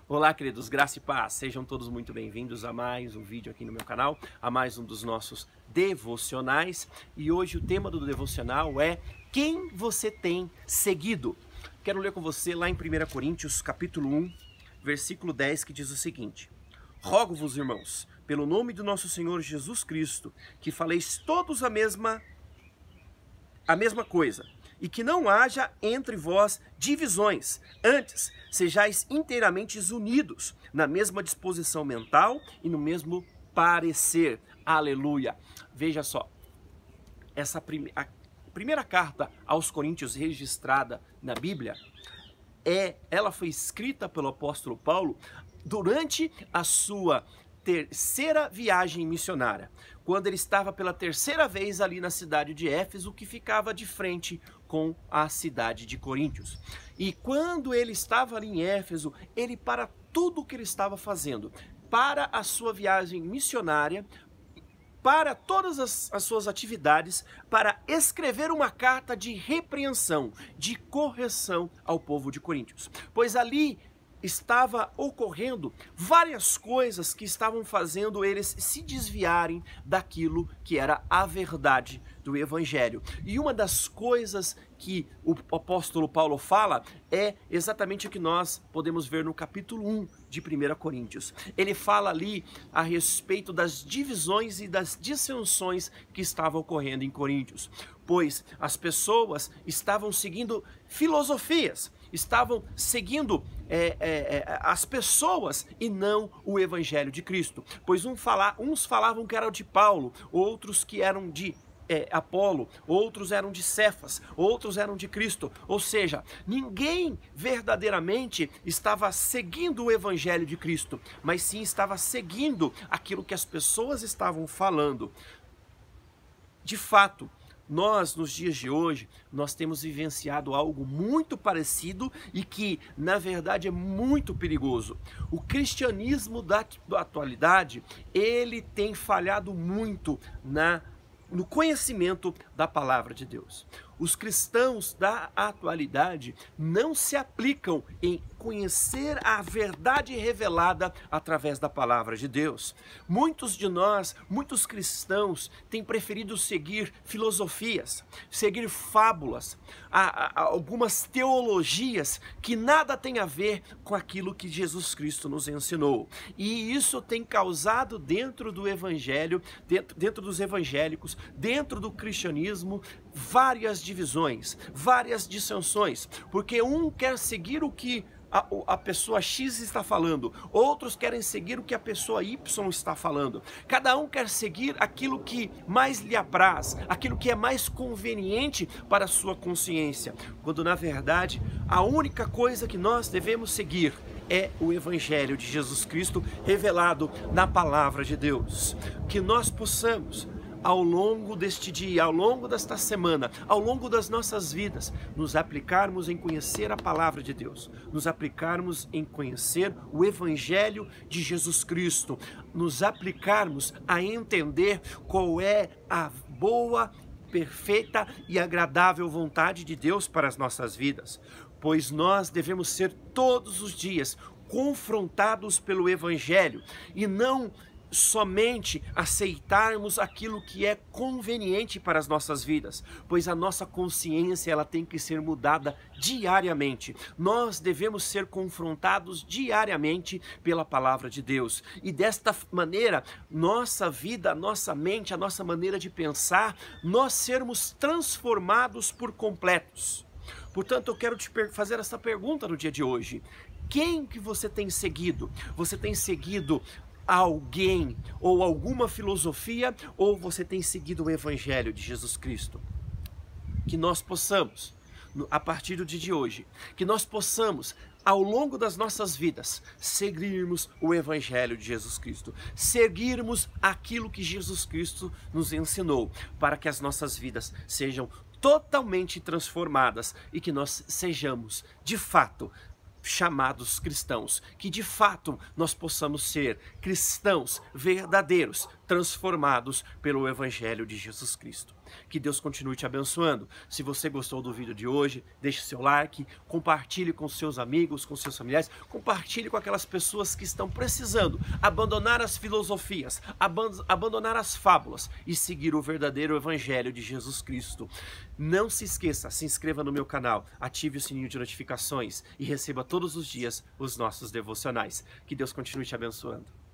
Olá, queridos, graça e paz, sejam todos muito bem-vindos a mais um vídeo aqui no meu canal, a mais um dos nossos devocionais. E hoje o tema do devocional é quem você tem seguido. Quero ler com você lá em 1 Coríntios, capítulo 1, versículo 10, que diz o seguinte: Rogo-vos, irmãos, pelo nome do nosso Senhor Jesus Cristo, que faleis todos a mesma coisa, e que não haja entre vós divisões, antes sejais inteiramente unidos na mesma disposição mental e no mesmo parecer. Aleluia! Veja só, a primeira carta aos Coríntios registrada na Bíblia, ela foi escrita pelo apóstolo Paulo durante a sua terceira viagem missionária, quando ele estava pela terceira vez ali na cidade de Éfeso, que ficava de frente com a cidade de Coríntios. E quando ele estava ali em Éfeso, ele, para tudo o que ele estava fazendo, para a sua viagem missionária, para todas as suas atividades, para escrever uma carta de repreensão, de correção ao povo de Coríntios. Pois ali estava ocorrendo várias coisas que estavam fazendo eles se desviarem daquilo que era a verdade do Evangelho. E uma das coisas que o apóstolo Paulo fala é exatamente o que nós podemos ver no capítulo 1 de 1 Coríntios. Ele fala ali a respeito das divisões e das dissensões que estavam ocorrendo em Coríntios, pois as pessoas estavam seguindo filosofias, estavam seguindo as pessoas e não o Evangelho de Cristo. Pois uns falavam que eram de Paulo, outros que eram de Apolo, outros eram de Cefas, outros eram de Cristo. Ou seja, ninguém verdadeiramente estava seguindo o Evangelho de Cristo, mas sim estava seguindo aquilo que as pessoas estavam falando. De fato, nós, nos dias de hoje, nós temos vivenciado algo muito parecido e que, na verdade, é muito perigoso. O cristianismo da atualidade, ele tem falhado muito no conhecimento da palavra de Deus. Os cristãos da atualidade não se aplicam em conhecer a verdade revelada através da palavra de Deus. Muitos de nós, muitos cristãos, têm preferido seguir filosofias, seguir fábulas, algumas teologias que nada tem a ver com aquilo que Jesus Cristo nos ensinou. E isso tem causado dentro do evangelho, dentro dos evangélicos, dentro do cristianismo, várias divisões, várias dissensões, porque um quer seguir o que a pessoa X está falando, outros querem seguir o que a pessoa Y está falando. Cada um quer seguir aquilo que mais lhe apraz, aquilo que é mais conveniente para a sua consciência, quando na verdade a única coisa que nós devemos seguir é o Evangelho de Jesus Cristo revelado na palavra de Deus. Que nós possamos, ao longo deste dia, ao longo desta semana, ao longo das nossas vidas, nos aplicarmos em conhecer a palavra de Deus, nos aplicarmos em conhecer o Evangelho de Jesus Cristo, nos aplicarmos a entender qual é a boa, perfeita e agradável vontade de Deus para as nossas vidas, pois nós devemos ser todos os dias confrontados pelo Evangelho e não somente aceitarmos aquilo que é conveniente para as nossas vidas, pois a nossa consciência ela tem que ser mudada diariamente. Nós devemos ser confrontados diariamente pela palavra de Deus e desta maneira nossa vida, nossa mente, a nossa maneira de pensar, nós sermos transformados por completos. Portanto, eu quero te fazer essa pergunta no dia de hoje: quem que você tem seguido? Você tem seguido alguém ou alguma filosofia, ou você tem seguido o Evangelho de Jesus Cristo? Que nós possamos, a partir do dia de hoje, que nós possamos, ao longo das nossas vidas, seguirmos o Evangelho de Jesus Cristo, seguirmos aquilo que Jesus Cristo nos ensinou, para que as nossas vidas sejam totalmente transformadas e que nós sejamos, de fato, chamados cristãos, que de fato nós possamos ser cristãos verdadeiros, transformados pelo Evangelho de Jesus Cristo. Que Deus continue te abençoando. Se você gostou do vídeo de hoje, deixe seu like, compartilhe com seus amigos, com seus familiares, compartilhe com aquelas pessoas que estão precisando abandonar as filosofias, abandonar as fábulas e seguir o verdadeiro evangelho de Jesus Cristo. Não se esqueça, se inscreva no meu canal, ative o sininho de notificações e receba todos os dias os nossos devocionais. Que Deus continue te abençoando.